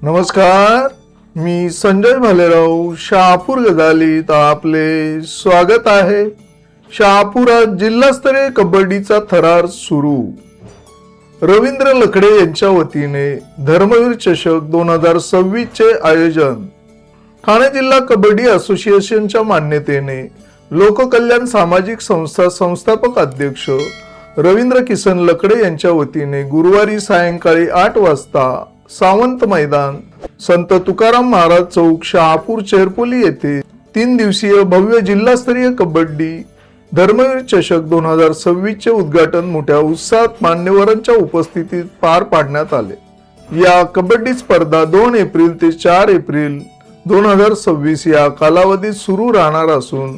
नमस्कार, मी संजय भालेराव शहापूर गजालीत आपले स्वागत आहे। शहापुरात जिल्हास्तरीय कबड्डीचा थरार सुरू। रवींद्र लकडे यांच्या वतीने धर्मवीर चषक 2026 चे आयोजन। ठाणे जिल्हा कबड्डी असोसिएशनच्या मान्यतेने लोककल्याण सामाजिक संस्था संस्थापक अध्यक्ष रवींद्र किसन लकडे यांच्या वतीने गुरुवारी सायंकाळी 8 वाजता सावंत मैदान, संत तुकाराम महाराज चौक, शहापूर चेरपोली येथे 3 दिवसीय भव्य जिल्हास्तरीय कबड्डी धर्मवीर चषक 2026 चे उद्घाटन मोठ्या उत्साहात मान्यवरांच्या उपस्थितीत पार पाडण्यात आले। या कबड्डी स्पर्धा 2 एप्रिल ते 4 एप्रिल 2026 या कालावधीत सुरू राहणार असून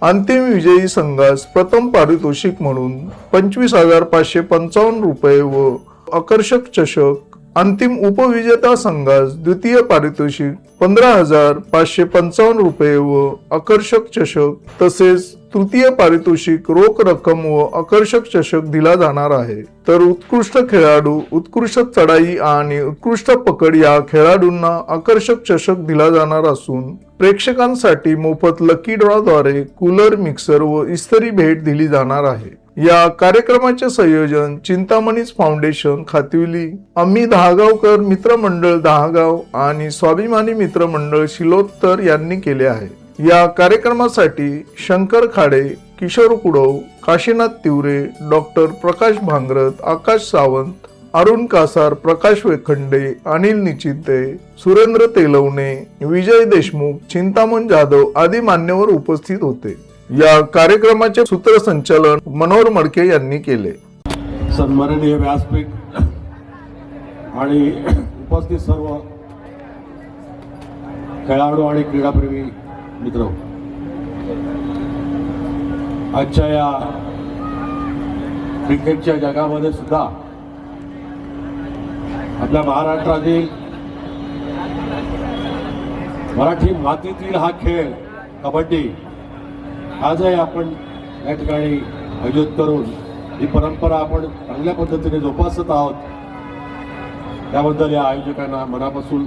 अंतिम विजयी संघास प्रथम पारितोषिक म्हणून 25,555 रुपये व आकर्षक चषक, अंतिम उपविजेता संघास द्वितीय पारितोषिक 15,555 रुपये व आकर्षक चषक तसेच तृतीय पारितोषिक रोख रक्कम व आकर्षक चषक दिला जाणार आहे। तर उत्कृष्ट खेळाडू, उत्कृष्ट चढाई आणि उत्कृष्ट पकड या खेळाडूंना आकर्षक चषक दिला जाणार असून प्रेक्षकांसाठी मोफत लकी ड्रॉ द्वारे कूलर, मिक्सर व इस्त्री भेट दिली जाणार आहे। या कार्यक्रमाचे संयोजन चिंतामणीज फाउंडेशन खातिवली, आम्ही दहागावकर मित्रमंडळ दहागाव आणि स्वाभिमानी मित्रमंडळ शिलोत्तर यांनी केले आहे। या कार्यक्रमासाठी शंकर खाडे, किशोर कुडव, काशीनाथ तिवरे, डॉक्टर प्रकाश भांगरत, आकाश सावंत, अरुण कासार, प्रकाश वेखंडे, अनिल निचिते, सुरेंद्र तेलवणे, विजय देशमुख, चिंतामण जाधव आदी मान्यवर उपस्थित होते। या कार्यक्रमाचे सूत्रसंचालन मनोहर मडके यांनी केले। सन्माननीय व्यासपीठ आणि उपस्थित सर्व खेळाडू आणि क्रीडाप्रेमी मित्र, आजच्या या क्रिकेटच्या जगामध्ये सुद्धा आपल्या महाराष्ट्रातील मराठी मातीतील हा खेळ कबड्डी आजही आपण या ठिकाणी आयोजित करून ही परंपरा आपण चांगल्या पद्धतीने जोपासत आहोत। त्याबद्दल या आयोजकांना मनापासून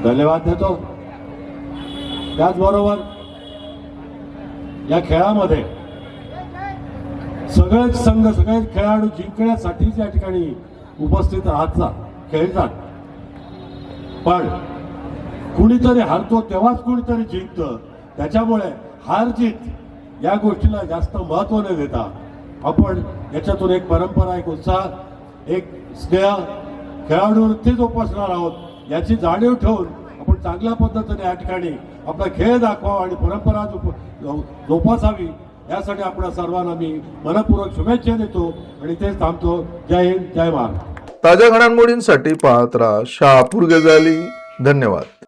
धन्यवाद देतो। त्याचबरोबर या खेळामध्ये सगळेच संघ, सगळेच खेळाडू जिंकण्यासाठीच या ठिकाणी उपस्थित राहतात, खेळतात, पण कुणीतरी हारतो तेव्हाच कुणीतरी जिंकतं। त्याच्यामुळे हार जीत या गोष्टीला जास्त महत्त्व न देता आपण याच्यातून एक परंपरा, एक उत्साह, एक स्नेह खेळाडूवरती जोपासणार आहोत याची जाणीव ठेवून आपण चांगल्या पद्धतीने या ठिकाणी आपला खेळ दाखवावा आणि परंपरा जोपासावी यासाठी आपण सर्वांना मी मनपूर्वक शुभेच्छा देतो आणि तेच थांबतो। जय हिंद, जय महाराष्ट्र। ताज्या घडामोडींसाठी पाहत राहा शहापूर गजाली। धन्यवाद।